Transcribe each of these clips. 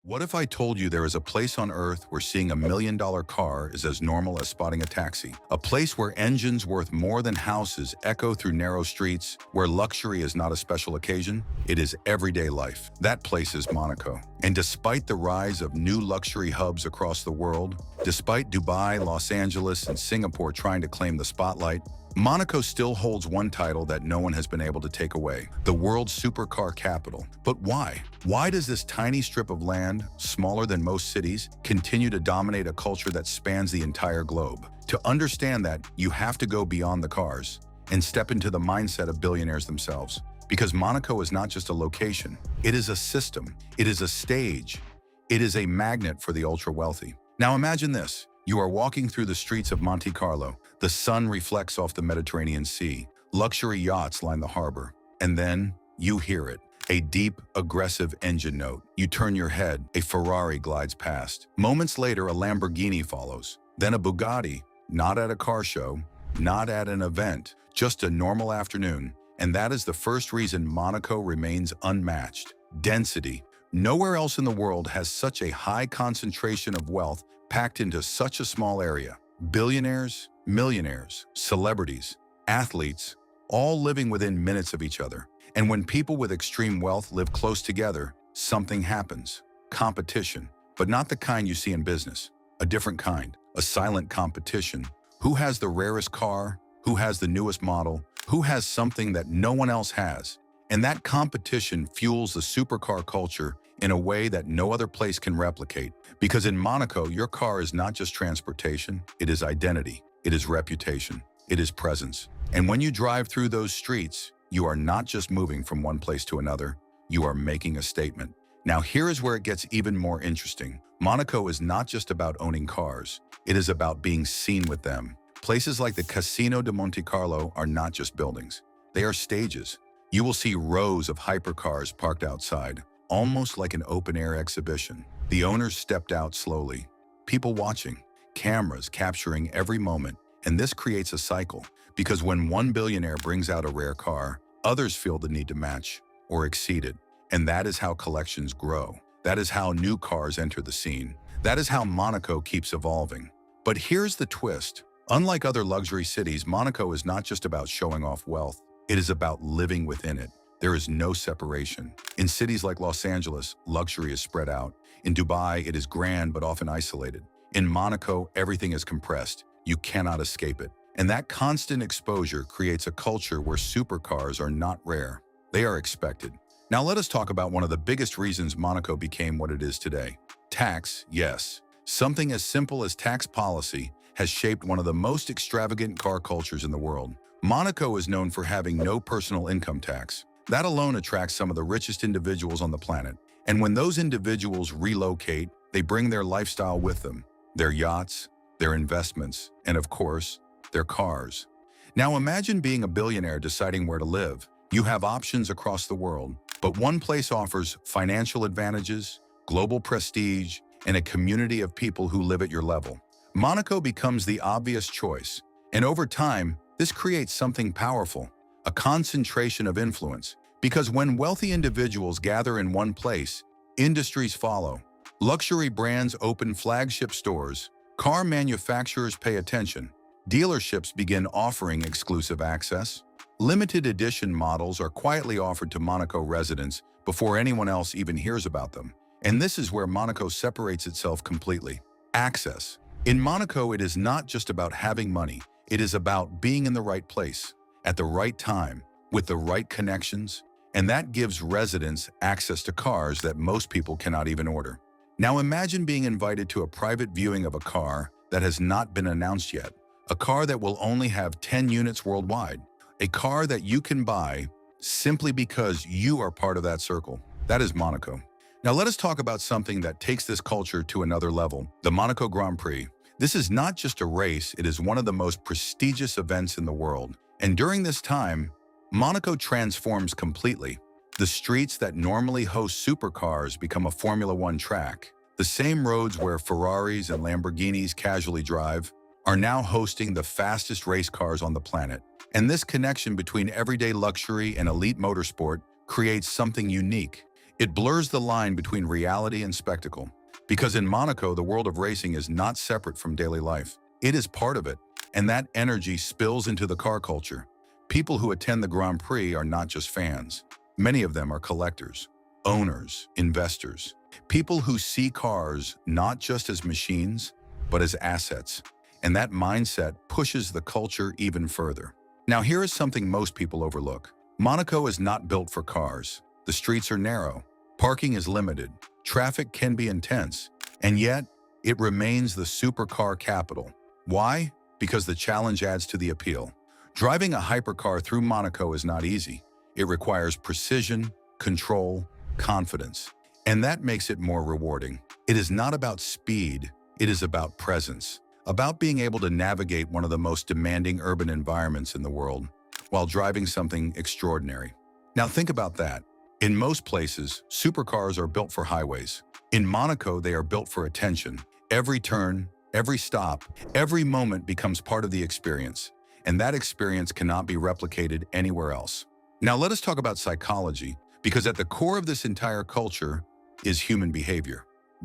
What if I told you there is a place on Earth where seeing $1 million car is as normal as spotting a taxi? A place where engines worth more than houses echo through narrow streets, where luxury is not a special occasion, it is everyday life. That place is Monaco. And despite the rise of new luxury hubs across the world, despite Dubai, Los Angeles, and Singapore trying to claim the spotlight, Monaco still holds one title that no one has been able to take away: the world's supercar capital. But why? Why does this tiny strip of land, smaller than most cities, continue to dominate a culture that spans the entire globe? To understand that, you have to go beyond the cars and step into the mindset of billionaires themselves. Because Monaco is not just a location, it is a system, it is a stage, it is a magnet for the ultra-wealthy. Now imagine this. You are walking through the streets of Monte Carlo. The sun reflects off the Mediterranean Sea. Luxury yachts line the harbor. And then you hear it. A deep, aggressive engine note. You turn your head. A Ferrari glides past. Moments later, a Lamborghini follows. Then a Bugatti. Not at a car show. Not at an event. Just a normal afternoon. And that is the first reason Monaco remains unmatched. Density. Nowhere else in the world has such a high concentration of wealth packed into such a small area. Billionaires, millionaires, celebrities, athletes, all living within minutes of each other. And when people with extreme wealth live close together, something happens. Competition, but not the kind you see in business. A different kind, a silent competition. Who has the rarest car? Who has the newest model? Who has something that no one else has? And that competition fuels the supercar culture in a way that no other place can replicate. Because in Monaco, your car is not just transportation, it is identity, it is reputation, it is presence. And when you drive through those streets, you are not just moving from one place to another, you are making a statement. Now here is where it gets even more interesting. Monaco is not just about owning cars, it is about being seen with them. Places like the Casino de Monte Carlo are not just buildings, they are stages. You will see rows of hypercars parked outside, almost like an open-air exhibition. The owners stepped out slowly, people watching, cameras capturing every moment, and this creates a cycle. Because when one billionaire brings out a rare car, others feel the need to match or exceed it. And that is how collections grow. That is how new cars enter the scene. That is how Monaco keeps evolving. But here's the twist. Unlike other luxury cities, Monaco is not just about showing off wealth. It is about living within it. There is no separation. In cities like Los Angeles, luxury is spread out. In Dubai, it is grand but often isolated. In Monaco, everything is compressed. You cannot escape it. And that constant exposure creates a culture where supercars are not rare. They are expected. Now let us talk about one of the biggest reasons Monaco became what it is today. Tax, yes. Something as simple as tax policy has shaped one of the most extravagant car cultures in the world. Monaco is known for having no personal income tax. That alone attracts some of the richest individuals on the planet. And when those individuals relocate, they bring their lifestyle with them, their yachts, their investments, and of course, their cars. Now imagine being a billionaire deciding where to live. You have options across the world, but one place offers financial advantages, global prestige, and a community of people who live at your level. Monaco becomes the obvious choice, and over time, this creates something powerful, a concentration of influence. Because when wealthy individuals gather in one place, industries follow. Luxury brands open flagship stores, car manufacturers pay attention, dealerships begin offering exclusive access. Limited edition models are quietly offered to Monaco residents before anyone else even hears about them. And this is where Monaco separates itself completely. Access. In Monaco, it is not just about having money. It is about being in the right place, at the right time, with the right connections, and that gives residents access to cars that most people cannot even order. Now imagine being invited to a private viewing of a car that has not been announced yet, a car that will only have 10 units worldwide, a car that you can buy simply because you are part of that circle. That is Monaco. Now let us talk about something that takes this culture to another level, the Monaco Grand Prix. This is not just a race, it is one of the most prestigious events in the world. And during this time, Monaco transforms completely. The streets that normally host supercars become a Formula One track. The same roads where Ferraris and Lamborghinis casually drive are now hosting the fastest race cars on the planet. And this connection between everyday luxury and elite motorsport creates something unique. It blurs the line between reality and spectacle. Because in Monaco, the world of racing is not separate from daily life. It is part of it, and that energy spills into the car culture. People who attend the Grand Prix are not just fans. Many of them are collectors, owners, investors, people who see cars not just as machines, but as assets. And that mindset pushes the culture even further. Now, here is something most people overlook. Monaco is not built for cars. The streets are narrow, parking is limited, traffic can be intense, and yet it remains the supercar capital. Why? Because the challenge adds to the appeal. Driving a hypercar through Monaco is not easy. It requires precision, control, confidence, and that makes it more rewarding. It is not about speed, it is about presence, about being able to navigate one of the most demanding urban environments in the world while driving something extraordinary. Now think about that. In most places, supercars are built for highways. In Monaco, they are built for attention. Every turn, every stop, every moment becomes part of the experience, and that experience cannot be replicated anywhere else. Now let us talk about psychology, because at the core of this entire culture is human behavior.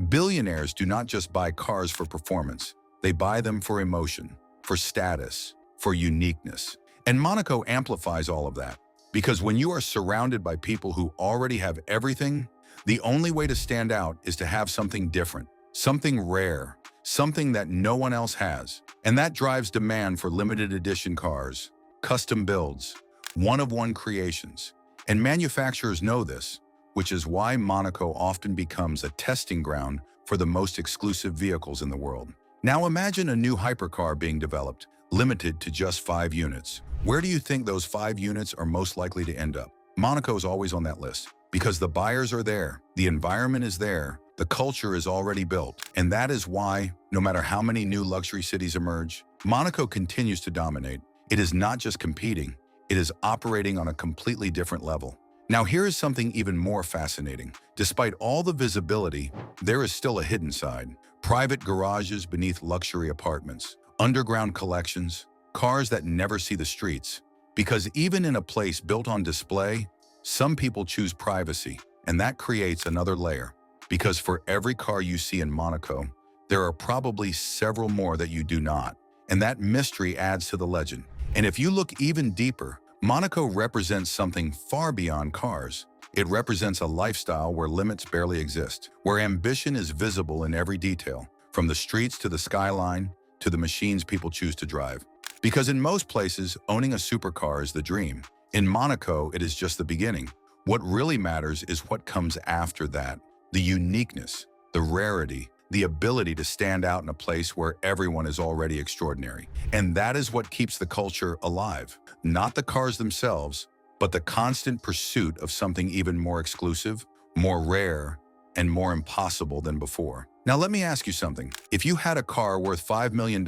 Billionaires do not just buy cars for performance. They buy them for emotion, for status, for uniqueness. And Monaco amplifies all of that. Because when you are surrounded by people who already have everything, the only way to stand out is to have something different, something rare, something that no one else has. And that drives demand for limited edition cars, custom builds, one-of-one creations. And manufacturers know this, which is why Monaco often becomes a testing ground for the most exclusive vehicles in the world. Now imagine a new hypercar being developed, limited to just 5 units. Where do you think those 5 units are most likely to end up? Monaco is always on that list because the buyers are there, the environment is there, the culture is already built. And that is why, no matter how many new luxury cities emerge, Monaco continues to dominate. It is not just competing, it is operating on a completely different level. Now here is something even more fascinating. Despite all the visibility, there is still a hidden side. Private garages beneath luxury apartments, underground collections, cars that never see the streets. Because even in a place built on display, some people choose privacy, and that creates another layer. Because for every car you see in Monaco, there are probably several more that you do not. And that mystery adds to the legend. And if you look even deeper, Monaco represents something far beyond cars. It represents a lifestyle where limits barely exist, where ambition is visible in every detail, from the streets to the skyline to the machines people choose to drive. Because in most places, owning a supercar is the dream. In Monaco, it is just the beginning. What really matters is what comes after that. The uniqueness, the rarity, the ability to stand out in a place where everyone is already extraordinary. And that is what keeps the culture alive. Not the cars themselves, but the constant pursuit of something even more exclusive, more rare, and more impossible than before. Now let me ask you something. If you had a car worth $5 million,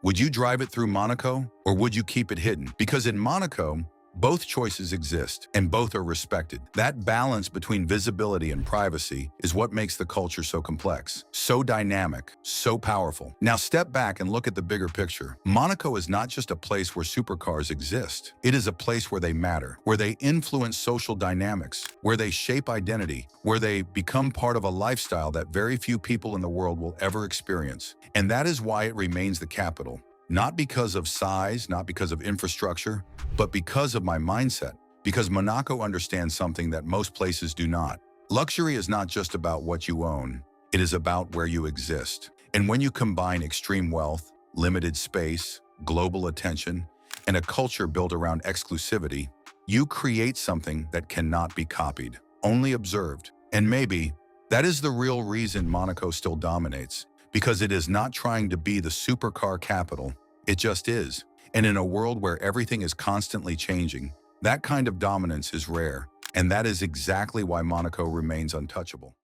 would you drive it through Monaco or would you keep it hidden? Because in Monaco, both choices exist and both are respected. That balance between visibility and privacy is what makes the culture so complex, so dynamic, so powerful. Now step back and look at the bigger picture. Monaco is not just a place where supercars exist. It is a place where they matter, where they influence social dynamics, where they shape identity, where they become part of a lifestyle that very few people in the world will ever experience. And that is why it remains the capital. Not because of size, not because of infrastructure, but because of my mindset. Because Monaco understands something that most places do not. Luxury is not just about what you own, it is about where you exist. And when you combine extreme wealth, limited space, global attention, and a culture built around exclusivity, you create something that cannot be copied, only observed. And maybe that is the real reason Monaco still dominates. Because it is not trying to be the supercar capital, it just is. And in a world where everything is constantly changing, that kind of dominance is rare. And that is exactly why Monaco remains untouchable.